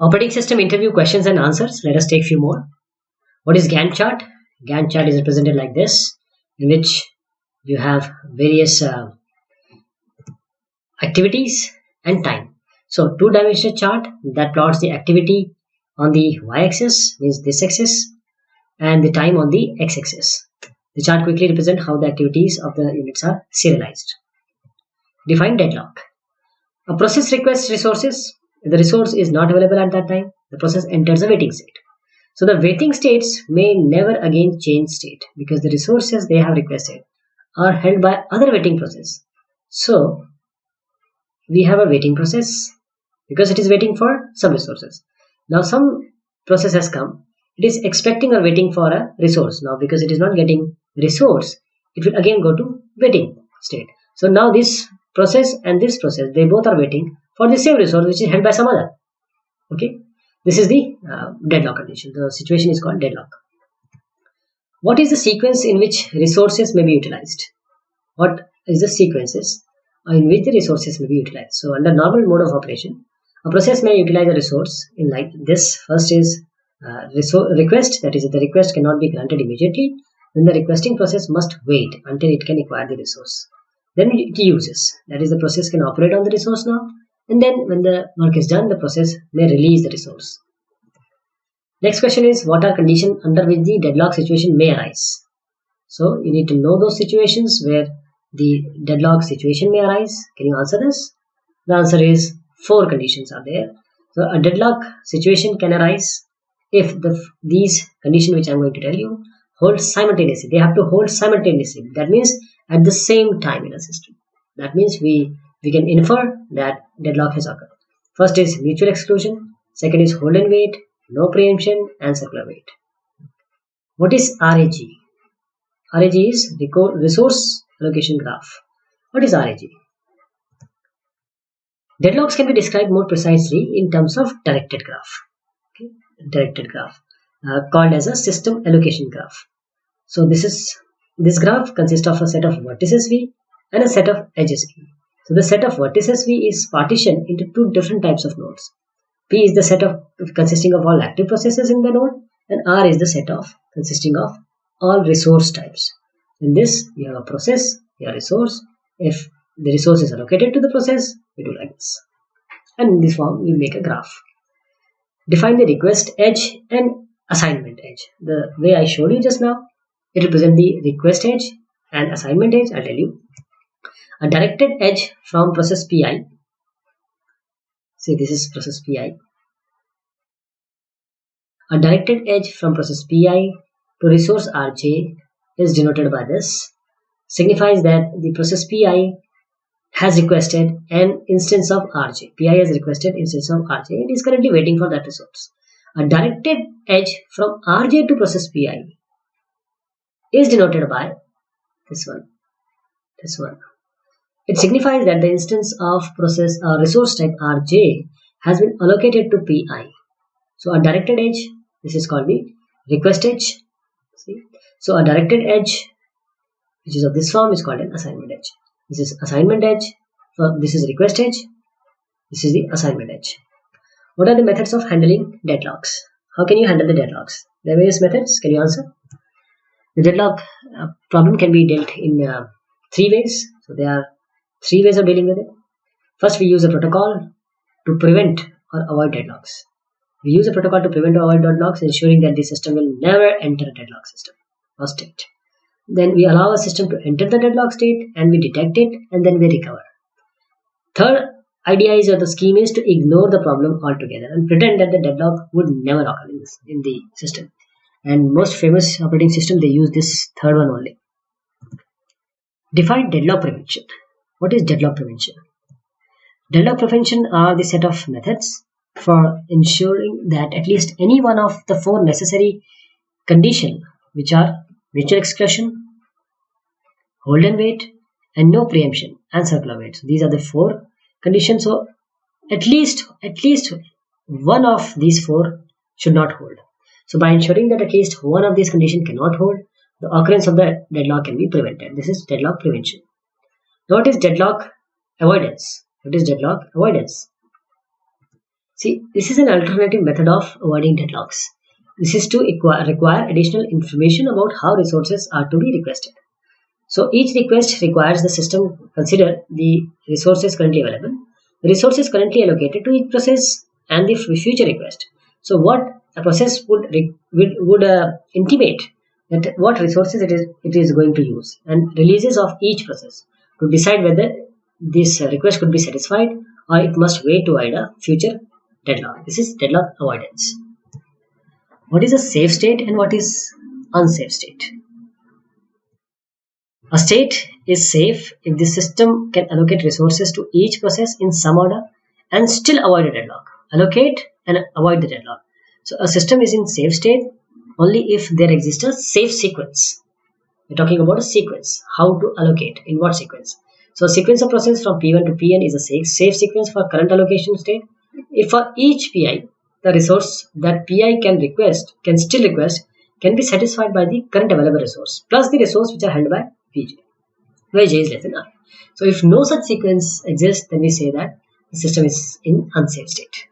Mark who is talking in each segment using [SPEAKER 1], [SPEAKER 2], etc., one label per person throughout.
[SPEAKER 1] Operating system interview questions and answers. Let us take a few more. What is Gantt chart? Gantt chart is represented like this, in which you have various activities and time. So two-dimensional chart that plots the activity on the y-axis, means this axis, and the time on the x-axis. The chart quickly represents how the activities of the units are serialized. Define deadlock. A process requests resources. If the resource is not available at that time, the process enters a waiting state. So the waiting states may never again change state because the resources they have requested are held by other waiting process. So we have a waiting process because it is waiting for some resources. Now some process has come. It is expecting or waiting for a resource. Now because it is not getting resource, it will again go to waiting state. So now this process and this process, they both are waiting for the same resource which is held by some other. Okay, this is the deadlock condition. The situation is called deadlock. What is the sequence in which resources may be utilized? What is the sequences in which the resources may be utilized? So under normal mode of operation, a process may utilize a resource in like this. First is request, that is, if the request cannot be granted immediately, then the requesting process must wait until it can acquire the resource. Then it uses, that is, the process can operate on the resource now, and then when the work is done, the process may release the resource. Next question is, what are conditions under which the deadlock situation may arise? So you need to know those situations where the deadlock situation may arise. Can you answer this? The answer is 4 conditions are there. So a deadlock situation can arise if these conditions which I am going to tell you hold simultaneously. They have to hold simultaneously. That means at the same time in a system. That means we can infer that deadlock has occurred. First is mutual exclusion. Second is hold and wait, no preemption, and circular wait. What is RAG? RAG is resource allocation graph. What is RAG? Deadlocks can be described more precisely in terms of directed graph. Okay? Directed graph called as a system allocation graph. So this graph consists of a set of vertices V and a set of edges V. So the set of vertices V is partitioned into 2 different types of nodes. P is the set of consisting of all active processes in the node, and R is the set of consisting of all resource types. In this, you have a process, you have a resource. If the resource is allocated to the process, we do like this. And in this form, we make a graph. Define the request edge and assignment edge. The way I showed you just now, it represents the request edge and assignment edge. I'll tell you. A directed edge from process Pi. See, this is process Pi. A directed edge from process Pi to resource Rj is denoted by this. Signifies that the process Pi has requested an instance of Rj. Pi has requested instance of Rj. It is currently waiting for that resource. A directed edge from Rj to process Pi is denoted by this one. This one. It signifies that the instance of process resource type Rj has been allocated to Pi. So a directed edge, this is called the request edge. See? So a directed edge, which is of this form, is called an assignment edge. This is assignment edge. So this is request edge. This is the assignment edge. What are the methods of handling deadlocks? How can you handle the deadlocks? There are various methods. Can you answer? The deadlock problem can be dealt in 3 ways. So there are 3 ways of dealing with it. First, we use a protocol to prevent or avoid deadlocks. We use a protocol to prevent or avoid deadlocks, ensuring that the system will never enter a deadlock system or state. Then we allow a system to enter the deadlock state and we detect it and then we recover. Third idea is, or the scheme is, to ignore the problem altogether and pretend that the deadlock would never occur in the system. And most famous operating system, they use this third one only. Define deadlock prevention. What is deadlock prevention? Deadlock prevention are the set of methods for ensuring that at least any one of the 4 necessary conditions, which are mutual exclusion, hold and wait, and no preemption and circular wait. So these are the 4 conditions. So at least one of these 4 should not hold. So by ensuring that at least one of these conditions cannot hold, the occurrence of the deadlock can be prevented. This is deadlock prevention. Now what is deadlock avoidance? What is deadlock avoidance? See, this is an alternative method of avoiding deadlocks. This is to require additional information about how resources are to be requested. So each request requires the system consider the resources currently available, the resources currently allocated to each process, and the future request. So what a process would intimate that what resources it is going to use, and releases of each process to decide whether this request could be satisfied or it must wait to avoid a future deadlock. This is deadlock avoidance. What is a safe state and what is unsafe state? A state is safe if the system can allocate resources to each process in some order and still avoid a deadlock. Allocate and avoid the deadlock. So a system is in safe state only if there exists a safe sequence. We're talking about a sequence. How to allocate, in what sequence. So a sequence of process from P1 to Pn is a safe sequence for current allocation state. If for each Pi, the resource that Pi can still request, can be satisfied by the current available resource plus the resource which are held by Pj, where j is less than I. So if no such sequence exists, then we say that the system is in unsafe state.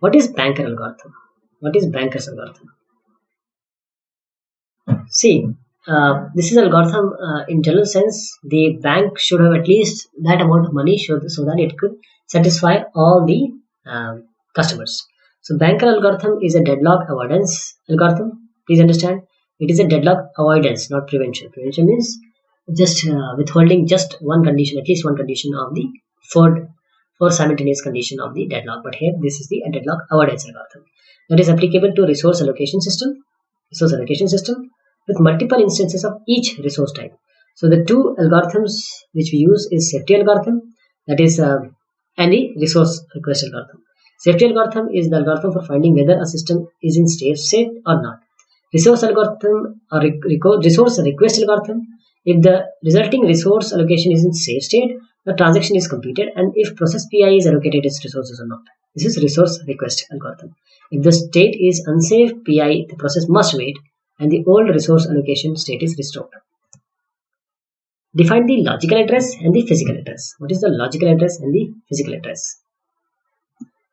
[SPEAKER 1] What is banker algorithm? What is banker's algorithm? See, this is algorithm in general sense. The bank should have at least that amount of money so that it could satisfy all the customers. So banker algorithm is a deadlock avoidance algorithm. Please understand, it is a deadlock avoidance, not prevention. Prevention means just withholding just one condition, at least one condition of the four simultaneous condition of the deadlock. But here this is the deadlock avoidance algorithm that is applicable to resource allocation system with multiple instances of each resource type. So the two algorithms which we use is safety algorithm, that is and the resource request algorithm. Safety algorithm is the algorithm for finding whether a system is in safe state or not. Resource algorithm or resource request algorithm, if the resulting resource allocation is in safe state, the transaction is completed, and if process Pi is allocated its resources or not. This is resource request algorithm. If the state is unsafe, Pi, the process must wait, and the old resource allocation state is restored. Define the logical address and the physical address. What is the logical address and the physical address?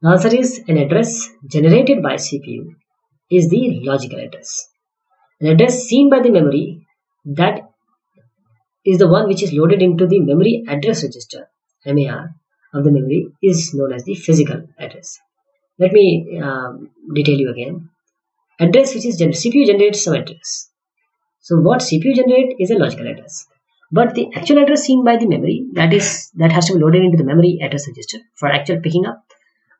[SPEAKER 1] The answer is an address generated by CPU is the logical address. An address seen by the memory, that is the one which is loaded into the memory address register, MAR, of the memory, is known as the physical address. Let me detail you again. Address which is CPU generates some address. So what CPU generate is a logical address. But the actual address seen by the memory, that has to be loaded into the memory address register for actual picking up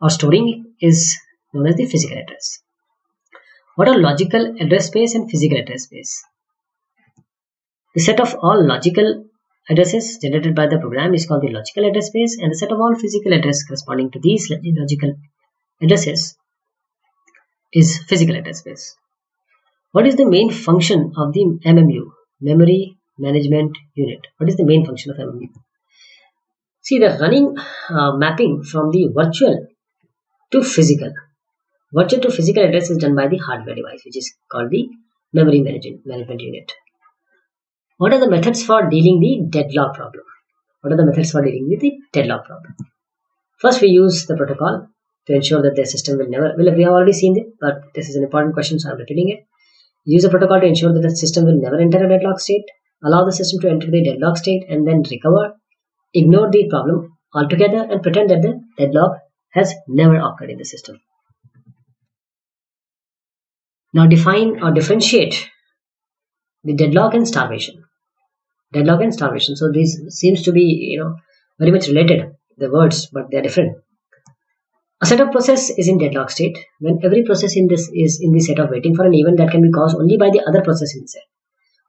[SPEAKER 1] or storing, is known as the physical address. What are logical address space and physical address space? The set of all logical addresses generated by the program is called the logical address space, and the set of all physical addresses corresponding to these logical addresses is physical address space. What is the main function of the MMU, Memory Management Unit? What is the main function of MMU? See, the running mapping from the virtual to physical address is done by the hardware device, which is called the Memory Management Unit. What are the methods for dealing the deadlock problem? First, we use the protocol to ensure that the system will never. We have already seen it, but this is an important question, so I'm repeating it. Use a protocol to ensure that the system will never enter a deadlock state. Allow the system to enter the deadlock state and then recover. Ignore the problem altogether and pretend that the deadlock has never occurred in the system. Now define or differentiate the deadlock and starvation. So these seems to be very much related, the words, but they are different. A set of process is in deadlock state when every process in this is in the set of waiting for an event that can be caused only by the other process in the set.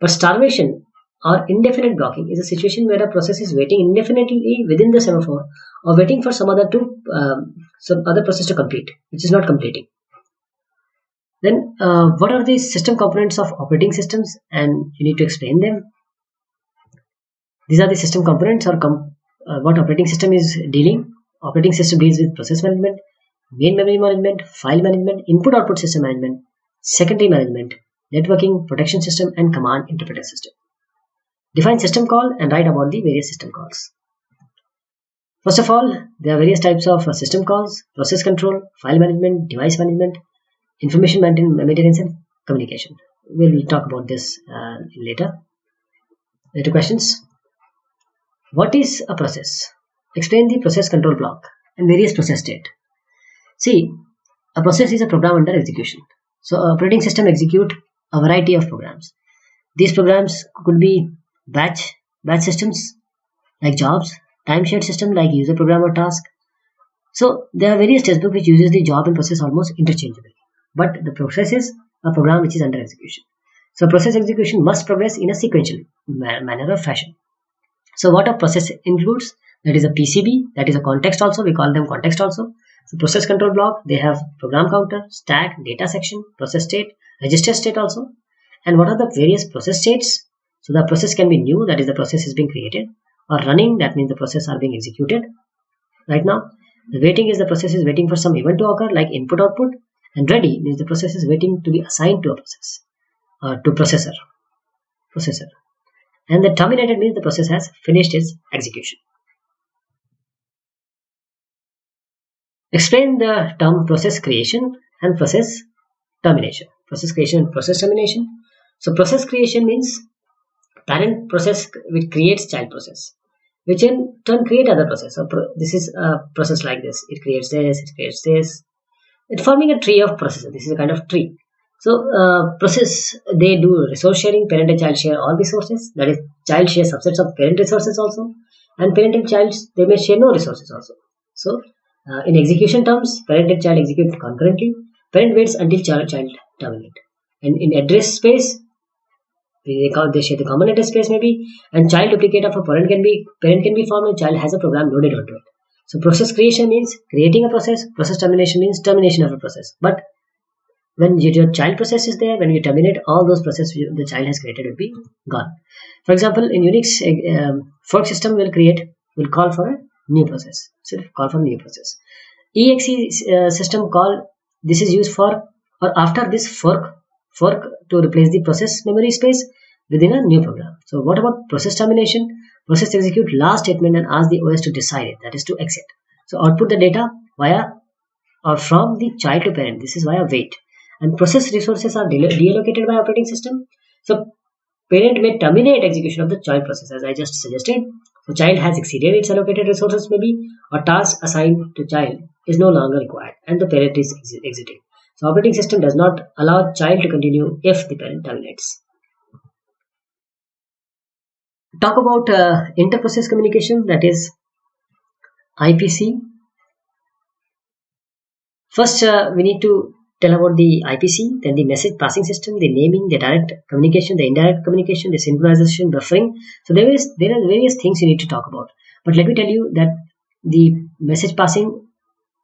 [SPEAKER 1] But starvation or indefinite blocking is a situation where a process is waiting indefinitely within the semaphore or waiting for some other process to complete, which is not completing. Then what are the system components of operating systems, and you need to explain them. These are the system components, or what operating system is dealing. Operating system deals with process management, main memory management, file management, input-output system management, secondary management, networking, protection system, and command interpreter system. Define system call and write about the various system calls. First of all, there are various types of system calls: process control, file management, device management, information maintenance, and communication. We'll talk about this later. Later questions. What is a process? Explain the process control block and various process state. See, a process is a program under execution. So, operating system execute a variety of programs. These programs could be batch systems like jobs, time shared system like user program or task. So there are various textbooks which uses the job and process almost interchangeably. But the process is a program which is under execution. So process execution must progress in a sequential manner or fashion. So what a process includes? That is a PCB, that is a context also, we call them context also. So process control block, they have program counter, stack, data section, process state, register state also. And what are the various process states? So the process can be new, that is the process is being created, or running, that means the process are being executed right now. The waiting is the process is waiting for some event to occur like input output, and ready means the process is waiting to be assigned to a process or to processor. And the terminated means the process has finished its execution. Explain the term process creation and process termination. Process creation and process termination. So process creation means parent process which creates child process, which in turn create other process. So this is a process like this. It creates this, it creates this. It's forming a tree of processes. This is a kind of tree. So process, they do resource sharing. Parent and child share all resources. That is, child shares subsets of parent resources also, and parent and child, they may share no resources also. So in execution terms, parent and child execute concurrently. Parent waits until child terminate. And in address space, they share the common address space maybe, and child duplicate of a parent can be formed and child has a program loaded onto it. So process creation means creating a process. Process termination means termination of a process. But when your child process is there, when you terminate, all those processes the child has created will be gone. For example, in Unix, fork system will call for a new process. So call for a new process. exe system call, this is used for or after this fork to replace the process memory space within a new program. So what about process termination? Process execute last statement and ask the OS to decide it, that is to exit. So output the data via or from the child to parent. This is via wait. And process resources are deallocated by operating system. So parent may terminate execution of the child process, as I just suggested. So child has exceeded its allocated resources maybe, or task assigned to child is no longer required and the parent is exiting. So operating system does not allow child to continue if the parent terminates. Talk about inter-process communication, that is IPC. First, we need to tell about the IPC, then the message passing system, the naming, the direct communication, the indirect communication, the synchronization, buffering. So there are various things you need to talk about. But let me tell you that the message passing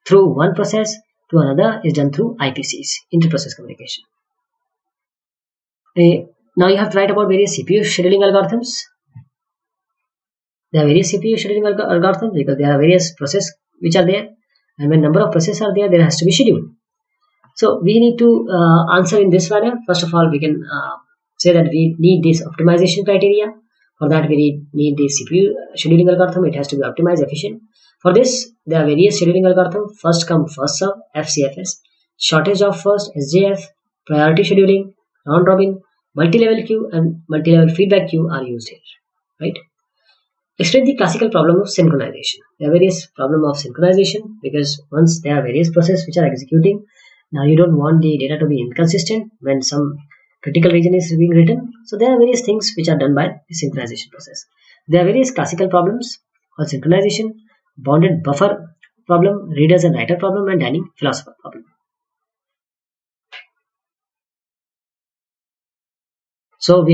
[SPEAKER 1] through one process to another is done through IPCs, inter-process communication. Now you have to write about various CPU scheduling algorithms. There are various CPU scheduling algorithms because there are various processes which are there, and when number of processes are there, there has to be schedule. So we need to answer in this manner. First of all, we can say that we need this optimization criteria. For that, we need the CPU scheduling algorithm. It has to be optimized, efficient. For this, there are various scheduling algorithms. First come, first serve, FCFS, shortage of first, SJF, priority scheduling, round robin, multi-level queue, and multi-level feedback queue are used here, right? Explain the classical problem of synchronization. There are various problem of synchronization because once there are various processes which are executing, now you don't want the data to be inconsistent when some critical region is being written. So there are various things which are done by the synchronization process. There are various classical problems called synchronization, bounded buffer problem, readers and writer problem, and dining philosopher problem. So we